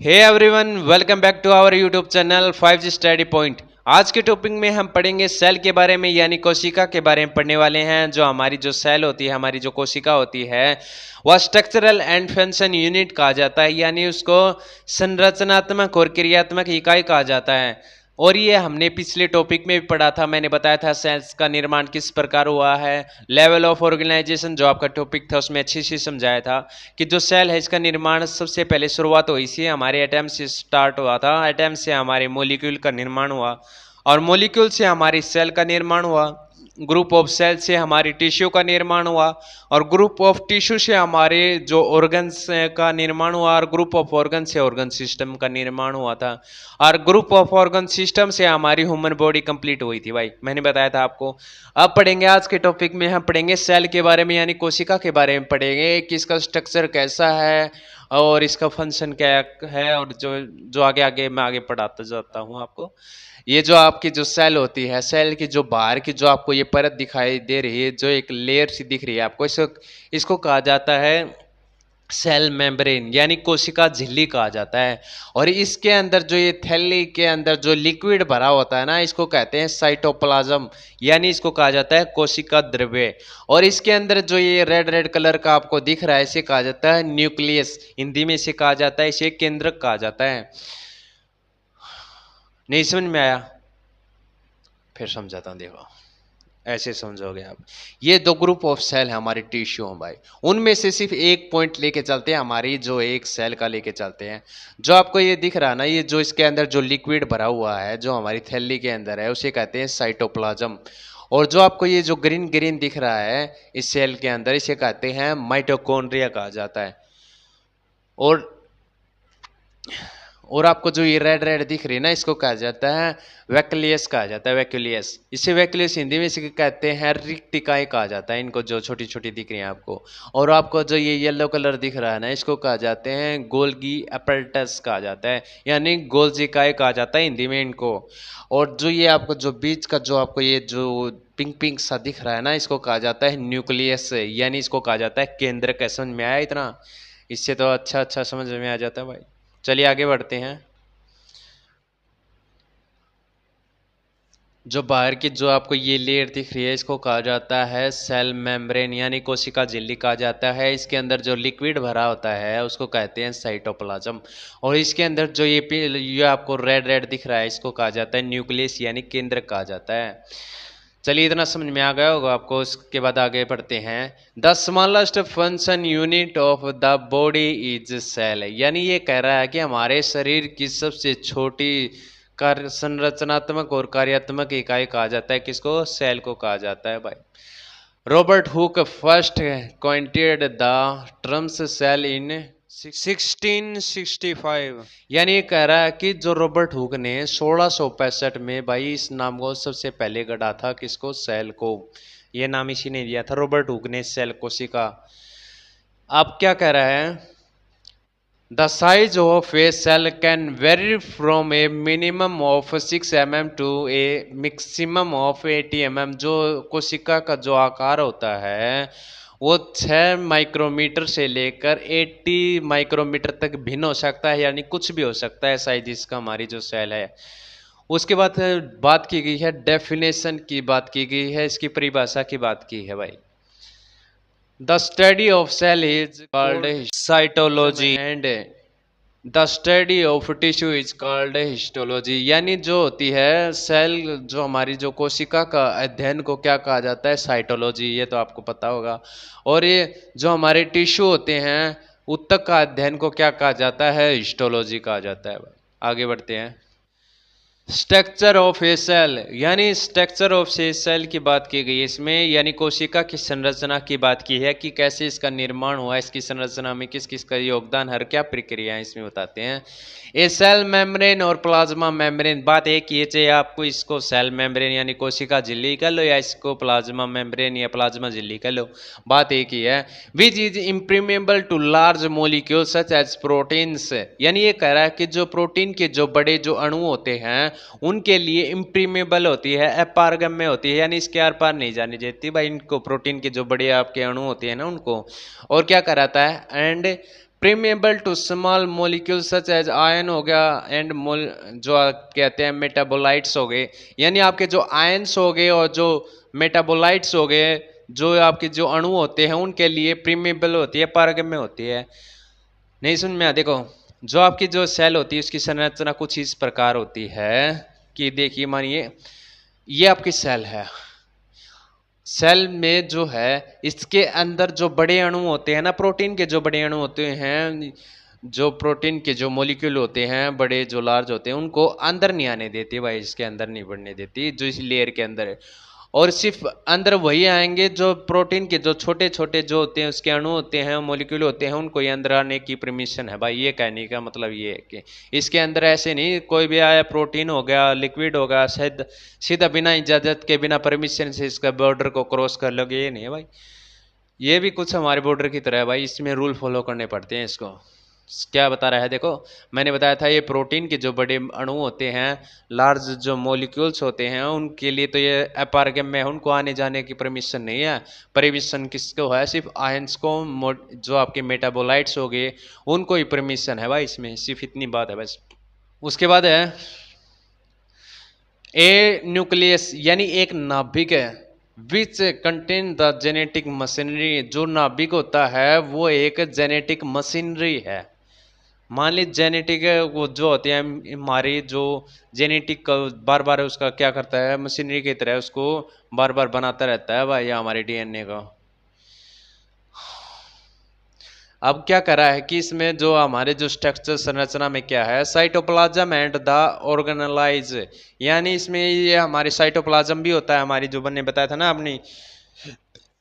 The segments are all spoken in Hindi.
Hey everyone, welcome back to our YouTube channel 5G study point. आज के टॉपिक में हम पढ़ेंगे सेल के बारे में, यानी कोशिका के बारे में पढ़ने वाले हैं। जो हमारी जो सेल होती है, हमारी जो कोशिका होती है, वह स्ट्रक्चरल एंड फंक्शन यूनिट कहा जाता है, यानी उसको संरचनात्मक और क्रियात्मक इकाई कहा जाता है। और ये हमने पिछले टॉपिक में भी पढ़ा था, मैंने बताया था सेल्स का निर्माण किस प्रकार हुआ है। लेवल ऑफ ऑर्गेनाइजेशन जो आपका टॉपिक था उसमें अच्छे से समझाया था कि जो सेल है इसका निर्माण सबसे पहले शुरुआत हुई थी हमारे एटम से स्टार्ट हुआ था। एटम से हमारे मॉलिक्यूल का निर्माण हुआ और मॉलिक्यूल से हमारी सेल का निर्माण हुआ। ग्रुप ऑफ सेल से हमारी टिश्यू का निर्माण हुआ और ग्रुप ऑफ टिश्यू से हमारे जो ऑर्गन्स का निर्माण हुआ और ग्रुप ऑफ ऑर्गन से ऑर्गन सिस्टम का निर्माण हुआ था और ग्रुप ऑफ ऑर्गन सिस्टम से हमारी ह्यूमन बॉडी कंप्लीट हुई थी। भाई मैंने बताया था आपको। अब पढ़ेंगे आज के टॉपिक में, हम पढ़ेंगे सेल के बारे में, यानी कोशिका के बारे में पढ़ेंगे कि इसका स्ट्रक्चर कैसा है और इसका फंक्शन क्या है। और जो जो आगे आगे मैं आगे पढ़ाता जाता हूँ आपको। ये जो आपकी जो सेल होती है, सेल की जो बाहर की जो आपको ये परत दिखाई दे रही है, जो एक लेयर सी दिख रही है आपको, इसको कहा जाता है सेल मेम्ब्रेन, यानी कोशिका झिल्ली कहा जाता है। और इसके अंदर जो ये थैली के अंदर जो लिक्विड भरा होता है ना, इसको कहते हैं साइटोप्लाज्म, यानी इसको कहा जाता है कोशिका द्रव्य। और इसके अंदर जो ये रेड रेड कलर का आपको दिख रहा है, इसे कहा जाता है न्यूक्लियस, हिंदी में इसे कहा जाता है, इसे केंद्रक कहा जाता है। नहीं समझ में आया? फिर समझाता हूं, देखो ऐसे समझोगे आप। ये दो ग्रुप ऑफ सेल है हमारे टिश्यू में भाई, उनमें से सिर्फ एक पॉइंट लेके चलते हैं, हमारी जो एक सेल का लेके चलते हैं। जो आपको ये दिख रहा है ना, ये जो इसके अंदर जो लिक्विड भरा हुआ है, जो हमारी थैली के अंदर है, उसे कहते हैं साइटोप्लाज्म। और जो आपको ये जो ग्रीन ग्रीन दिख रहा है इस सेल के अंदर, इसे कहते हैं माइटोकॉन्ड्रिया कहा जाता है। और आपको जो ये रेड रेड दिख रही है ना, इसको कहा जाता है वैक्यूलियस कहा जाता है, वैक्यूलियस। इसे वैक्यूलियस हिंदी में इसे कहते हैं रिक्तिकाएं कहा जाता है, इनको जो छोटी छोटी दिख रही है आपको। और आपको जो ये येलो कलर दिख रहा है ना, इसको कहा जाते हैं गोल्गी अपैरेटस कहा जाता है, यानी गोल्जिकाएं कहा जाता है हिंदी में इनको। और जो ये आपको जो बीच का जो आपको ये जो पिंक पिंक सा दिख रहा है ना, इसको कहा जाता है न्यूक्लियस, यानी इसको कहा जाता है केंद्र। कैसे समझ में आया इतना? इससे तो अच्छा अच्छा समझ में आ जाता है भाई। चलिए आगे बढ़ते हैं। जो बाहर की जो आपको ये लेयर दिख रही है, इसको कहा जाता है सेल मेम्ब्रेन, यानी कोशिका झिल्ली कहा जाता है। इसके अंदर जो लिक्विड भरा होता है उसको कहते हैं साइटोप्लाज्म। और इसके अंदर जो ये आपको रेड रेड दिख रहा है, इसको कहा जाता है न्यूक्लियस, यानी केंद्र कहा जाता है। चलिए इतना समझ में आ गया होगा आपको। इसके बाद आगे बढ़ते हैं। The smallest function unit of the body is cell, यानी ये कह रहा है कि हमारे शरीर की सबसे छोटी कार्य संरचनात्मक और कार्यात्मक इकाई कहा जाता है किसको? सेल को कहा जाता है भाई। Robert Hooke first coined the terms cell in 1665, यानी ये कह रहा है कि जो रॉबर्ट हुक ने 1665 में भाई इस नाम को सबसे पहले गढ़ा था, किसको? सेल को। ये नाम इसी ने दिया था, रॉबर्ट हुक ने, सेल कोशिका। अब क्या कह रहा है? The size of a cell can vary from a minimum of 6 mm to a maximum of 80 mm। जो कोशिका का जो आकार होता है वो 6 माइक्रोमीटर से लेकर 80 माइक्रोमीटर तक भिन्न हो सकता है, यानी कुछ भी हो सकता है साइज इसका, हमारी जो सेल है। उसके बाद बात की गई है डेफिनेशन की, बात की गई है इसकी परिभाषा की, बात की है भाई। The study of cell is called cytology and the study of tissue is called histology, यानी जो होती है सेल, जो हमारी जो कोशिका का अध्ययन को क्या कहा जाता है? साइटोलॉजी। ये तो आपको पता होगा। और ये जो हमारे टिश्यू होते हैं उत्तक का अध्ययन को क्या कहा जाता है? हिस्टोलॉजी कहा जाता है। आगे बढ़ते हैं। स्ट्रक्चर ऑफ ए सेल, यानी स्ट्रक्चर ऑफ ए सेल की बात की गई इसमें, यानी कोशिका की संरचना की बात की है कि कैसे इसका निर्माण हुआ, इसकी संरचना में किस किस का योगदान, हर क्या प्रक्रिया है इसमें बताते हैं। ए सेल मेम्ब्रेन और प्लाज्मा मेम्ब्रेन, बात एक ही है, चाहे आपको इसको सेल मेम्ब्रेन यानी कोशिका झिल्ली कर लो या इसको प्लाज्मा मेम्ब्रेन या प्लाज्मा झिल्ली कर लो, बात एक ही है। Which is impermeable to large molecule such as proteins, यानी ये कह रहा है कि जो प्रोटीन के जो बड़े जो अणु होते हैं उनके लिए इम्प्रीमेबल होती है, अपारगम्य होती है, यानी इसके आर पार नहीं जानी देती भाई इनको, प्रोटीन के जो बड़े आपके अणु होते हैं ना उनको। और क्या कराता है? And permeable to small molecule such as ion हो गया एंड मोल जो कहते हैं मेटाबोलाइट्स हो गए, यानी आपके जो आयंस हो गए और जो मेटाबोलाइट्स हो गए, जो आपके जो अणु होते हैं उनके लिए प्रीमेबल होती है, पारगम्य होती है। नहीं सुन में देखो, जो आपकी जो सेल होती है उसकी संरचना कुछ इस प्रकार होती है कि देखिए मानिए ये आपकी सेल है। सेल में जो है इसके अंदर जो बड़े अणु होते हैं ना, प्रोटीन के जो बड़े अणु होते हैं, जो प्रोटीन के जो मॉलिक्यूल होते हैं बड़े जो लार्ज होते हैं, उनको अंदर नहीं आने देती भाई, इसके अंदर नहीं बढ़ने देती जो इस लेयर के अंदर है। और सिर्फ अंदर वही आएंगे जो प्रोटीन के जो छोटे छोटे जो होते हैं उसके अणु होते हैं, मॉलिक्यूल होते हैं, उनको ही अंदर आने की परमिशन है भाई। ये कहने का मतलब ये है कि इसके अंदर ऐसे नहीं कोई भी आया प्रोटीन हो गया, लिक्विड हो गया, शायद सीधा बिना इजाजत के बिना परमिशन से इसका बॉर्डर को क्रॉस कर लोगे, ये नहीं है भाई। ये भी कुछ हमारे बॉर्डर की तरह है भाई, इसमें रूल फॉलो करने पड़ते हैं इसको। क्या बता रहा है देखो, मैंने बताया था ये प्रोटीन के जो बड़े अणु होते हैं, लार्ज जो मॉलिक्यूल्स होते हैं, उनके लिए तो ये अपारगम्य है, उनको आने जाने की परमिशन नहीं है। परमिशन किसको है? सिर्फ आयंस को, जो आपके मेटाबोलाइट्स हो गए उनको ही परमिशन है भाई, इसमें सिर्फ इतनी बात है बस। उसके बाद है ए न्यूक्लियस, यानी एक नाभिक है, which contain the genetic machinery. जो नाभिक होता है वो एक जेनेटिक मशीनरी है। मान ली जेनेटिक वो जो होती है हमारी जो जेनेटिक बार बार उसका क्या करता है, मशीनरी की तरह उसको बार बार बनाता रहता है भाई हमारे डीएनए को। अब क्या करा है कि इसमें जो हमारे जो स्ट्रक्चर संरचना में क्या है, साइटोप्लाज्म एंड द ऑर्गेनालाइज, यानी इसमें ये हमारी साइटोप्लाज्म भी होता है, हमारी जो बनने बताया था ना अपनी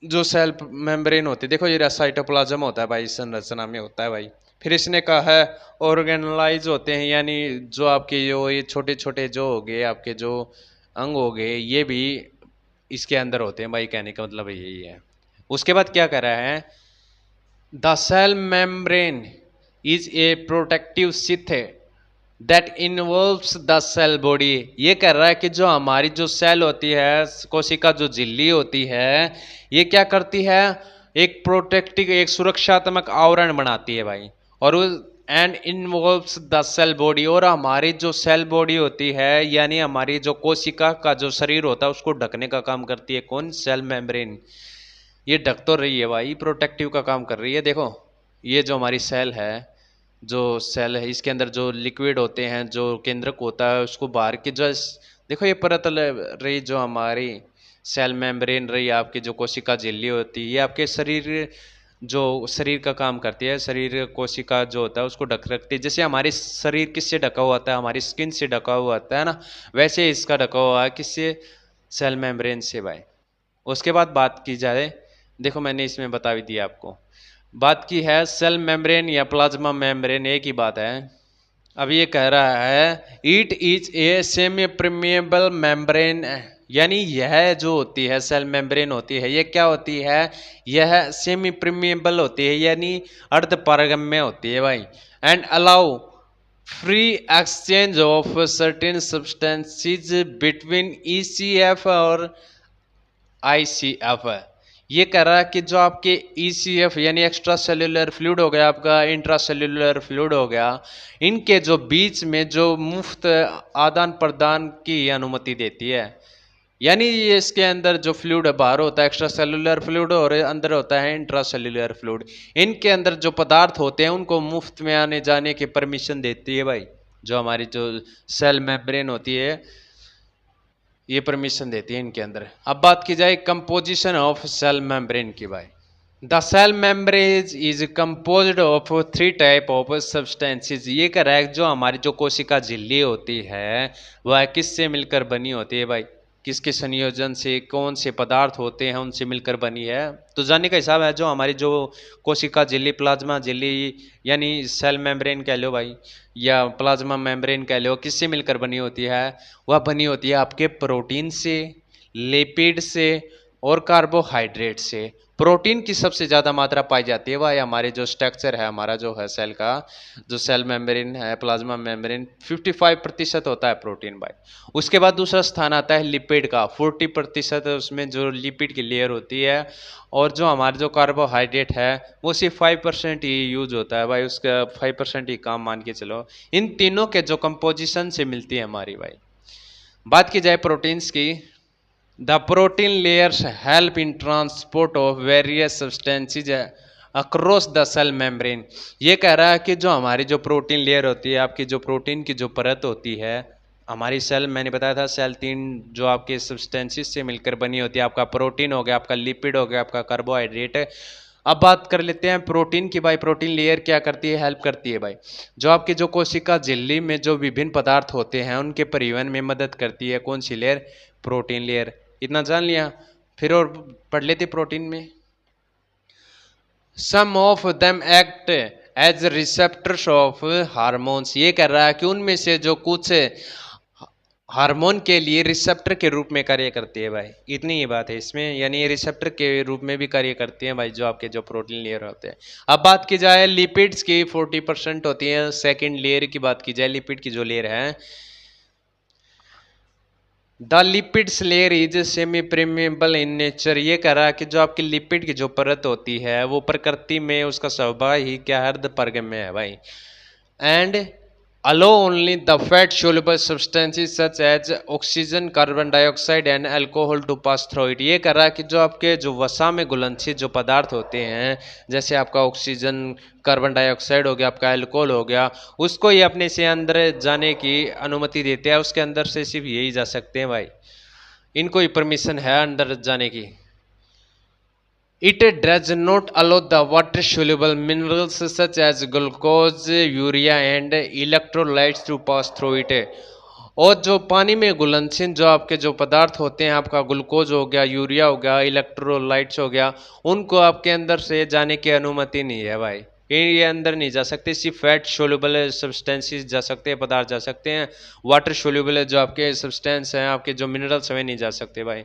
जो सेल मेम्ब्रेन होती है, देखो ये साइटोप्लाज्म होता है भाई, इस संरचना में होता है भाई। फिर इसने कहा है ऑर्गेनालाइज होते हैं, यानी जो आपके जो ये छोटे छोटे जो हो गए आपके जो अंग हो गए ये भी इसके अंदर होते हैं भाई, कहने का मतलब यही है। उसके बाद क्या कर रहा है, the cell membrane is a protective sheath that involves the cell body. ये कह रहा है कि जो हमारी जो सेल होती है, कोशिका जो झिल्ली होती है, ये क्या करती है, एक प्रोटेक्टिव एक सुरक्षात्मक आवरण बनाती है भाई। और and involves the cell body, और हमारी जो सेल बॉडी होती है यानी हमारी जो कोशिका का जो शरीर होता है उसको ढकने का काम करती है। कौन? Cell membrane. ये ढक तो रही है भाई, प्रोटेक्टिव का काम कर रही है। देखो ये जो हमारी सेल है, जो सेल है इसके अंदर जो लिक्विड होते हैं, जो केंद्रक होता है, उसको बाहर की जो देखो ये परत रही जो हमारी सेल मेम्ब्रेन रही, आपकी जो कोशिका झिल्ली होती है, ये आपके शरीर जो शरीर का काम करती है, शरीर कोशिका जो होता है उसको ढक रखती है। जैसे हमारी शरीर किससे ढका हुआ होता है, हमारी स्किन से ढका हुआ होता है ना, वैसे इसका ढका हुआ है किससे? सेल मेम्ब्रेन से भाई। उसके बाद बात की जाए, देखो मैंने इसमें बता भी दिया आपको, बात की है सेल मेम्ब्रेन या प्लाज्मा मेम्ब्रेन, एक ही बात है। अब ये कह रहा है it is a semi permeable membrane, यानी यह जो होती है सेल मेम्ब्रेन होती है, ये क्या होती है, यह सेमी परमिएबल होती है, यानी अर्ध पारगम्य होती है भाई। And allow free exchange of certain substances between ECF और आईसीएफ। ये कह रहा है कि जो आपके ईसीएफ यानी एक्स्ट्रा सेल्यूलर फ्लूइड हो गया, आपका इंट्रा सेल्यूलर फ्लूइड हो गया, इनके जो बीच में जो मुफ्त आदान प्रदान की अनुमति देती है। यानी ये इसके अंदर जो फ्लूइड बाहर होता है एक्स्ट्रा सेल्यूलर फ्लूइड और अंदर होता है इंट्रा सेल्यूलर फ्लूइड, इनके अंदर जो पदार्थ होते हैं उनको मुफ्त में आने जाने की परमिशन देती है भाई, जो हमारी जो सेल मेम्ब्रेन होती है ये परमिशन देती है इनके अंदर। अब बात की जाए कंपोजिशन ऑफ सेल मेम्ब्रेन की भाई, the cell membrane is composed of 3 type of substances. ये कह रहा है जो हमारी जो कोशिका झिल्ली होती है वह किससे मिलकर बनी होती है भाई, किसके संयोजन से, कौन से पदार्थ होते हैं उनसे मिलकर बनी है। तो जानने का हिसाब है जो हमारी जो कोशिका झिल्ली, प्लाज्मा झिल्ली यानी सेल मेम्ब्रेन कह लो भाई या प्लाज्मा मेम्ब्रेन कह लो, किससे मिलकर बनी होती है, वह बनी होती है आपके प्रोटीन से, लिपिड से और कार्बोहाइड्रेट से। प्रोटीन की सबसे ज़्यादा मात्रा पाई जाती है भाई हमारे जो स्ट्रक्चर है हमारा जो है सेल का, जो सेल मेम्ब्रेन है, प्लाज्मा मेम्ब्रेन, 55% होता है प्रोटीन भाई। उसके बाद दूसरा स्थान आता है लिपिड का, 40% उसमें जो लिपिड की लेयर होती है, और जो हमारा जो कार्बोहाइड्रेट है वो सिर्फ 5% ही यूज होता है भाई, उसका 5% ही काम मान के चलो। इन तीनों के जो कंपोजिशन से मिलती है हमारी भाई। बात की जाए प्रोटीन्स की, the protein layers help in transport of various substances across the cell membrane. ये कह रहा है कि जो हमारी जो प्रोटीन लेयर होती है, आपकी जो प्रोटीन की जो परत होती है हमारी सेल, मैंने बताया था सेल तीन जो आपके सब्सटेंसेस से मिलकर बनी होती है, आपका प्रोटीन हो गया, आपका लिपिड हो गया, आपका कार्बोहाइड्रेट है। अब बात कर लेते हैं प्रोटीन की भाई। प्रोटीन लेयर क्या करती है, हेल्प करती है भाई, जो आपकी जो कोशिका झिल्ली में जो विभिन्न पदार्थ होते हैं उनके परिवहन में मदद करती है। कौन सी लेयर, प्रोटीन लेयर। इतना जान लिया, फिर और पढ़ लेते प्रोटीन में। Some of them act as receptors of hormones. ये कह रहा है कि उनमें से जो कुछ हार्मोन के लिए रिसेप्टर के रूप में कार्य करती है भाई। इतनी ही बात है इसमें, यानी ये रिसेप्टर के रूप में भी कार्य करती है भाई जो आपके जो प्रोटीन लेयर होते हैं। अब बात की जाए लिपिड्स की, 40% होती है। सेकंड लेयर की बात की जाए, लिपिड की जो लेयर है, the lipids layer is semi permeable in nature. ये कह रहा है कि जो आपकी लिपिड की जो परत होती है वो प्रकृति में उसका स्वभाव ही क्या है, अर्धपर्गम्य है भाई। And allow only the fat soluble substances such as oxygen, carbon dioxide and alcohol to pass through it। ये कर रहा है कि जो आपके जो वसा में घुलनशील जो पदार्थ होते हैं, जैसे आपका ऑक्सीजन, कार्बन डाइऑक्साइड हो गया, आपका अल्कोहल हो गया, उसको ये अपने से अंदर जाने की अनुमति देते हैं। उसके अंदर से सिर्फ यही जा सकते हैं भाई, इनको ही परमिशन है अंदर जाने की। It does not allow the water soluble minerals such as glucose, urea and electrolytes to pass through it। और जो पानी में घुलनशील जो आपके जो पदार्थ होते हैं, आपका ग्लूकोज हो गया, यूरिया हो गया, इलेक्ट्रोलाइट्स हो गया, उनको आपके अंदर से जाने की अनुमति नहीं है भाई। ये अंदर नहीं जा सकते। सिर्फ फैट सोल्यूबल सब्सटेंसेस जा सकते हैं, पदार्थ जा सकते हैं। वाटर सोल्यूबल जो आपके सब्सटेंस हैं, आपके जो मिनरल्स हैं, नहीं जा सकते भाई।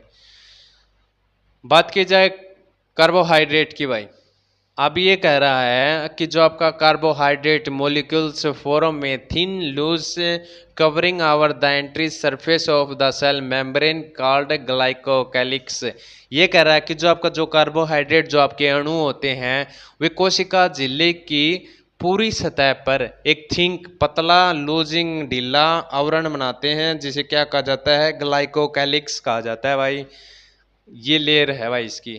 बात की जाए कार्बोहाइड्रेट की भाई, अब ये कह रहा है कि जो आपका कार्बोहाइड्रेट मोलिक्यूल्स फॉर्म में thin loose covering over the entry surface of the cell membrane called glycocalyx. ये कह रहा है कि जो आपका जो कार्बोहाइड्रेट जो आपके अणु होते हैं वे कोशिका झिल्ली की पूरी सतह पर एक थिंक पतला लूजिंग ढीला आवरण बनाते हैं, जिसे क्या कहा जाता है, ग्लाइकोकैलिक्स कहा जाता है भाई। ये लेयर है भाई इसकी।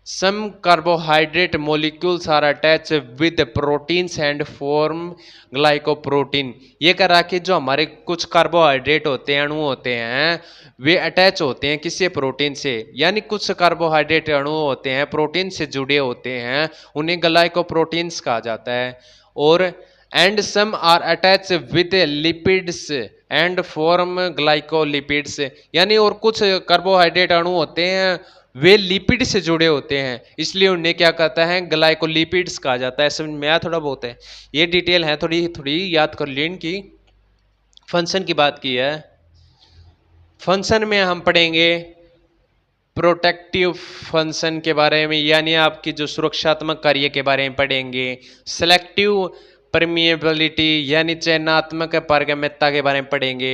Some carbohydrate molecules are attached with proteins and form glycoprotein। ये कह रहा कि जो हमारे कुछ कार्बोहाइड्रेट होते हैं, अणु होते हैं, वे अटैच होते हैं किसी प्रोटीन से, यानी कुछ कार्बोहाइड्रेट अणु होते हैं प्रोटीन से जुड़े होते हैं, उन्हें ग्लाइकोप्रोटीन्स कहा जाता है। और and some are attach with lipids and form glycolipids. यानी और कुछ कार्बोहाइड्रेट अणु होते हैं वे लिपिड से जुड़े होते हैं, इसलिए उन्हें क्या कहता है, ग्लाइकोलिपिड्स कहा जाता है। समझ में आया थोड़ा बहुत है, ये डिटेल है, थोड़ी थोड़ी याद कर ली इनकी। फंक्शन की बात की है, फंक्शन में हम पढ़ेंगे प्रोटेक्टिव फंक्शन के बारे में, यानी आपकी जो सुरक्षात्मक कार्य के बारे में पढ़ेंगे। सेलेक्टिव परमिएबिलिटी यानी चयनात्मक पारगम्यता के बारे में पढ़ेंगे।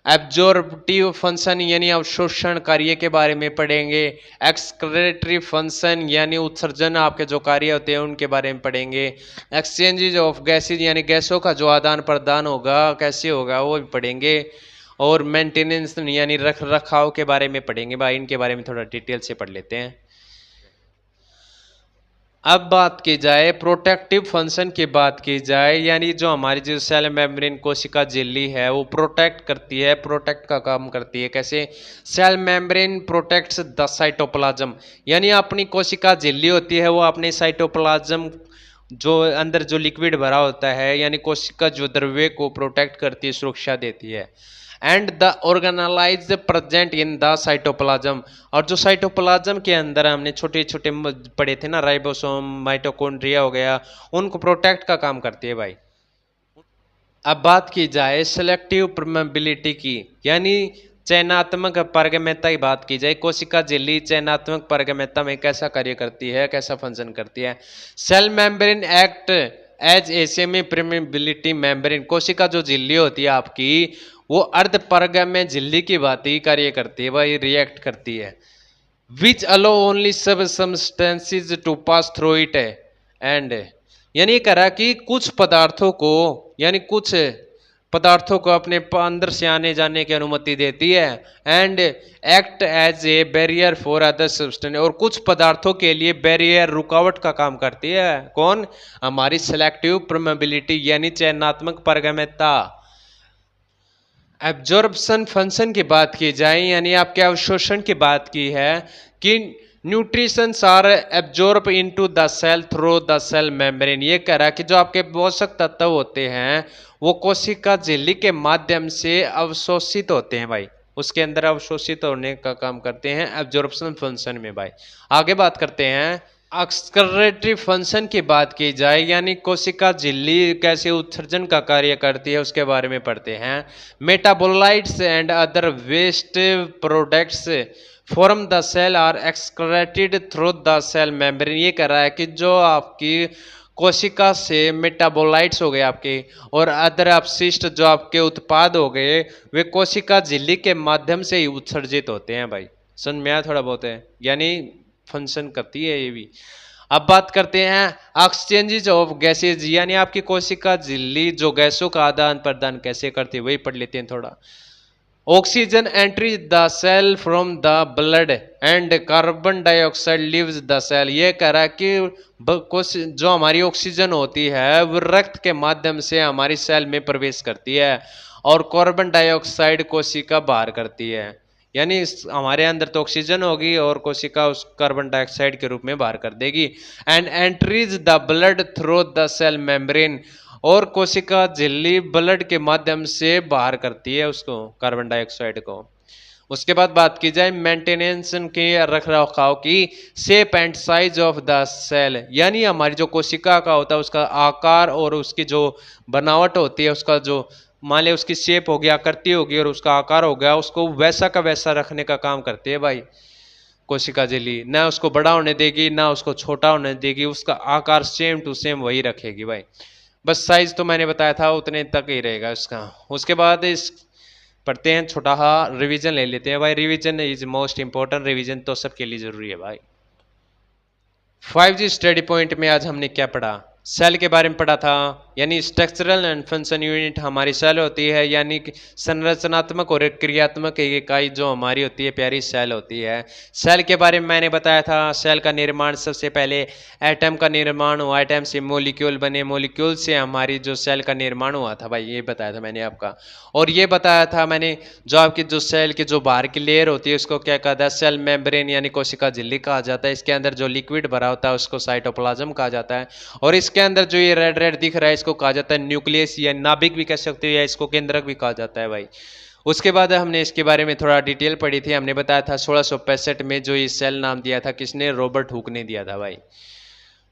एब्जॉर्प्टिव फंक्शन यानी अवशोषण कार्य के बारे में पढ़ेंगे। एक्सक्रेटरी फंक्शन यानी उत्सर्जन आपके जो कार्य होते हैं उनके बारे में पढ़ेंगे। एक्सचेंजेज ऑफ गैसेज यानी गैसों का जो आदान प्रदान होगा कैसे होगा वो भी पढ़ेंगे। और मेंटेनेंस यानी रख रखाव के बारे में पढ़ेंगे भाई, इनके बारे में थोड़ा डिटेल से पढ़ लेते हैं। अब बात की जाए प्रोटेक्टिव फंक्शन की बात की जाए, यानी जो हमारी जो सेल मेम्ब्रेन कोशिका झिल्ली है वो प्रोटेक्ट करती है, प्रोटेक्ट का काम करती है। कैसे, cell membrane protects the cytoplasm, यानी अपनी कोशिका झिल्ली होती है वो अपने साइटोप्लाज्म जो अंदर जो लिक्विड भरा होता है, यानी कोशिका जो द्रव्य को प्रोटेक्ट करती है, सुरक्षा देती है। And the organelles present in the cytoplasm, और जो साइटोप्लाज्म के अंदर हमने छोटे छोटे पढ़े थे ना, राइबोसोम, माइटोकॉन्ड्रिया हो गया, उनको प्रोटेक्ट का काम करती है भाई। अब बात की जाए सेलेक्टिव परमेबिलिटी की, यानी चयनात्मक पारगम्यता की बात की जाए, कोशिका झिल्ली चयनात्मक पारगम्यता में कैसा कार्य करती है, कैसा फंक्शन करती है। Cell membrane act as a semi permeability membrane, कोशिका जो झिल्ली होती है आपकी वो अर्ध पारगम्य झिल्ली की बात ही कार्य करती है, वही रिएक्ट करती है। Which allow only sub substances to pass through it and, यानी कह रहा कि कुछ पदार्थों को, यानी कुछ पदार्थों को अपने अंदर से आने जाने की अनुमति देती है। And act as a barrier for other substance, और कुछ पदार्थों के लिए बैरियर रुकावट का काम करती है। कौन? हमारी सेलेक्टिव परमेबिलिटी यानी चयनात्मक पारगम्यता। एब्जॉर्प्शन फंक्शन की बात की जाए, यानी आपके अवशोषण की बात की है कि nutritions are absorb into the cell through the cell membrane, ये कह रहा है कि जो आपके पोषक तत्व होते हैं वो कोशिका झिल्ली के माध्यम से अवशोषित होते हैं भाई, उसके अंदर अवशोषित होने का काम करते हैं एब्जॉर्प्शन फंक्शन में भाई। आगे बात करते हैं एक्सक्रेटरी फंक्शन की बात की जाए, यानी कोशिका झिल्ली कैसे उत्सर्जन का कार्य करती है उसके बारे में पढ़ते हैं। Metabolites and other waste products from the cell are excreted through the cell membrane, ये कह रहा है कि जो आपकी कोशिका से मेटाबोलाइट्स हो गए आपके और अदर अपशिष्ट जो आपके उत्पाद हो गए वे कोशिका झिल्ली के माध्यम से ही उत्सर्जित होते हैं भाई। समझ में आया थोड़ा बहुत है, यानी फंक्शन करती है ये भी। अब बात करते हैं एक्सचेंजेस ऑफ गैसेज, यानी आपकी कोशिका झिल्ली जो गैसों का आदान प्रदान कैसे करती है वही पढ़ लेते हैं थोड़ा। Oxygen entry the cell from the blood and carbon dioxide leaves the cell, ये कह रहा है कि जो हमारी ऑक्सीजन होती है वो रक्त के माध्यम से हमारी सेल में प्रवेश करती है और कार्बन डाइऑक्साइड कोशिका बाहर करती है। यानी हमारे अंदर तो ऑक्सीजन होगी और कोशिका उस कार्बन डाइऑक्साइड के रूप में बाहर कर देगी। And entries the blood through the cell membrane, और कोशिका झिल्ली ब्लड के माध्यम से बाहर करती है उसको कार्बन डाइऑक्साइड को। उसके बाद बात की जाए मेंटेनेंस के रख रखाव की, shape and size of the cell, यानी हमारी जो कोशिका का होता है उसका आकार और उसकी जो बनावट होती है, उसका जो मान ले उसकी शेप हो गया, आकृति होगी और उसका आकार हो गया, उसको वैसा का वैसा रखने का काम करती है भाई कोशिका झिल्ली। ना उसको बड़ा होने देगी ना उसको छोटा होने देगी, उसका आकार सेम टू सेम वही रखेगी भाई। बस साइज तो मैंने बताया था उतने तक ही रहेगा इसका। उसके बाद इस पढ़ते हैं छोटा सा रिवीजन ले लेते हैं भाई। Revision is most important, revision तो सबके लिए जरूरी है भाई। 5G स्टडी पॉइंट में आज हमने क्या पढ़ा? सेल के बारे में पढ़ा था, यानी स्ट्रक्चरल एंड फंक्शन यूनिट हमारी सेल होती है, यानी कि संरचनात्मक और क्रियात्मक इकाई जो हमारी होती है प्यारी सेल होती है। सेल के बारे में मैंने बताया था, सेल का निर्माण सबसे पहले एटम का निर्माण हुआ, एटम से मॉलिक्यूल बने, मॉलिक्यूल से हमारी जो सेल का निर्माण हुआ था भाई, ये बताया था मैंने आपका। और ये बताया था मैंने जो आपकी जो सेल की जो बाहर की लेयर होती है उसको क्या कहता है? सेल मेम्ब्रेन यानी कोशिका झिल्ली कहा जाता है। इसके अंदर जो लिक्विड भरा होता है उसको साइटोप्लाज्म कहा जाता है। और इसके अंदर जो ये रेड रेड दिख रहा है इसको कहा जाता है न्यूक्लियस या नाभिक भी कह सकते हो, या इसको केंद्रक भी कहा जाता है भाई। उसके बाद हमने इसके बारे में थोड़ा डिटेल पढ़ी थी। हमने बताया था 1665 में जो ये सेल नाम दिया था किसने? रॉबर्ट हुक ने दिया था भाई।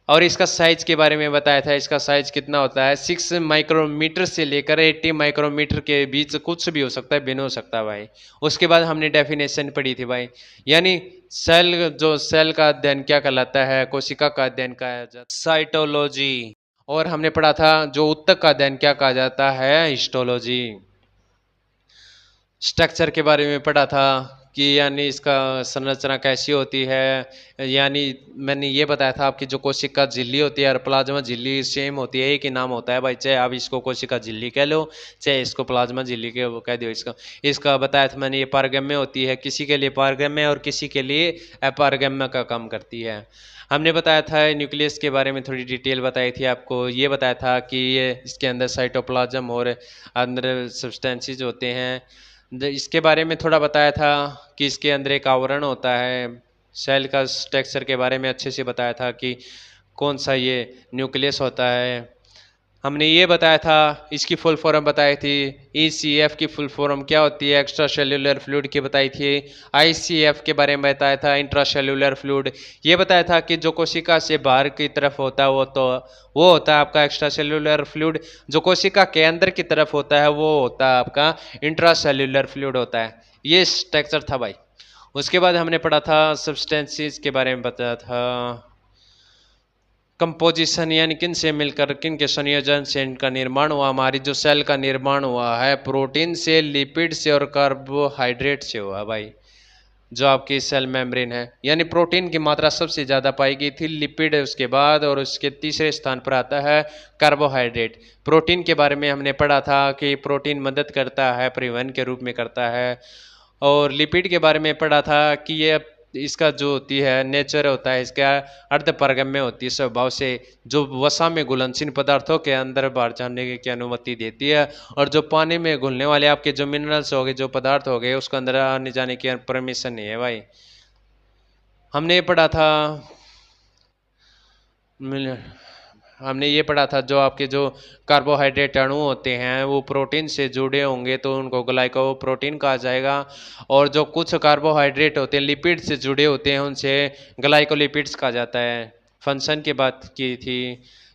और इसका साइज के बारे में बताया था, इसका साइज कितना होता है? 6 माइक्रोमीटर से लेकर 80 माइक्रोमीटर के बीच कुछ भी हो सकता है, भिन्न हो सकता है भाई। उसके बाद हमने डेफिनेशन पढ़ी थी भाई, यानी सेल जो सेल का अध्ययन क्या कहलाता है? कोशिका का अध्ययन कहा जाता है साइटोलॉजी। और हमने पढ़ा था जो उत्तक का अध्ययन क्या कहा जाता है? हिस्टोलॉजी। स्ट्रक्चर के बारे में पढ़ा था कि यानी इसका संरचना कैसी होती है, यानी मैंने ये बताया था आपकी जो कोशिका झिल्ली होती है और प्लाज्मा झिल्ली सेम होती है, एक ही नाम होता है भाई, चाहे आप इसको कोशिका झिल्ली कह लो चाहे इसको प्लाज्मा झिल्ली के वो कह दो। इसका इसका बताया था मैंने, ये पारगम्य होती है, किसी के लिए पारगम्य और किसी के लिए अपारगम्य का काम करती है। हमने बताया था न्यूक्लियस के बारे में थोड़ी डिटेल बताई थी आपको, ये बताया था कि ये इसके अंदर साइटोप्लाज्म और अंदर सब्सटेंसेस होते हैं। इसके बारे में थोड़ा बताया था कि इसके अंदर एक आवरण होता है। सेल का स्ट्रक्चर के बारे में अच्छे से बताया था कि कौन सा ये न्यूक्लियस होता है। हमने ये बताया था, इसकी फुल फॉर्म बताई थी। ECF की फुल फॉर्म क्या होती है, एक्स्ट्रा सेल्यूलर फ्लूइड की बताई थी। ICF के बारे में बताया था, इंट्रा सेल्यूलर फ्लूइड। ये बताया था कि जो कोशिका से बाहर की तरफ होता है वो होता है आपका एक्स्ट्रा सेल्यूलर फ्लूइड। जो कोशिका के अंदर की तरफ होता है वो होता है आपका इंट्रा सेल्यूलर फ्लूइड होता है। ये स्ट्रक्चर था भाई। उसके बाद हमने पढ़ा था सब्सटेंसेस के बारे में बताया था, कंपोजिशन यानी किन से मिलकर किन के संयोजन से इनका निर्माण हुआ। हमारी जो सेल का निर्माण हुआ है प्रोटीन से, लिपिड से और कार्बोहाइड्रेट से हुआ भाई। जो आपकी सेल मेम्ब्रेन है, यानी प्रोटीन की मात्रा सबसे ज़्यादा पाई गई थी, लिपिड उसके बाद, और उसके तीसरे स्थान पर आता है कार्बोहाइड्रेट। प्रोटीन के बारे में हमने पढ़ा था कि प्रोटीन मदद करता है, परिवहन के रूप में करता है। और लिपिड के बारे में पढ़ा था कि ये इसका जो होती है नेचर होता है इसका अर्धपारगम्य होती है स्वभाव से, जो वसा में घुलनशील पदार्थों के अंदर बाहर जाने की अनुमति देती है, और जो पानी में घुलने वाले आपके जो मिनरल्स हो गए, जो पदार्थ हो गए, उसके अंदर आने जाने की परमिशन नहीं है भाई। हमने ये पढ़ा था, हमने ये पढ़ा था जो आपके जो कार्बोहाइड्रेट अणु होते हैं वो प्रोटीन से जुड़े होंगे तो उनको ग्लाइकोप्रोटीन कहा जाएगा, और जो कुछ कार्बोहाइड्रेट होते हैं लिपिड से जुड़े होते हैं उनसे ग्लाइकोलिपिड्स कहा जाता है। फंक्शन की बात की थी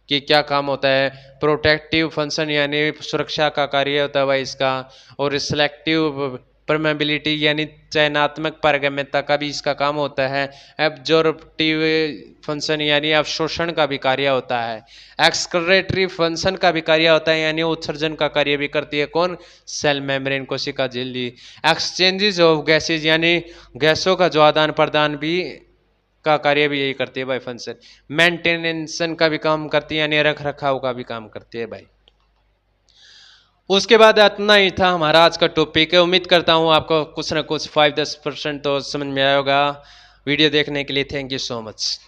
कि क्या काम होता है, प्रोटेक्टिव फंक्शन यानी सुरक्षा का कार्य होता है भाई इसका, और सिलेक्टिव परमेबिलिटी यानी चयनात्मक पारगम्यता का भी इसका काम होता है। एब्जॉर्प्टिव फंक्शन यानी अवशोषण का भी कार्य होता है। एक्सक्रेटरी फंक्शन का भी कार्य होता है, यानी उत्सर्जन का कार्य भी करती है कौन, सेल मेम्ब्रेन कोशिका झिल्ली। एक्सचेंजेस ऑफ गैसेज यानी गैसों का जो आदान प्रदान भी का कार्य भी यही करती है भाई फंक्शन। मेंटेनेंस का भी काम करती है, यानी रख रखाव का भी काम करती है भाई। उसके बाद इतना ही था हमारा आज का टॉपिक है। उम्मीद करता हूँ आपको कुछ ना कुछ 5-10% तो समझ में आया होगा। वीडियो देखने के लिए थैंक यू सो मच।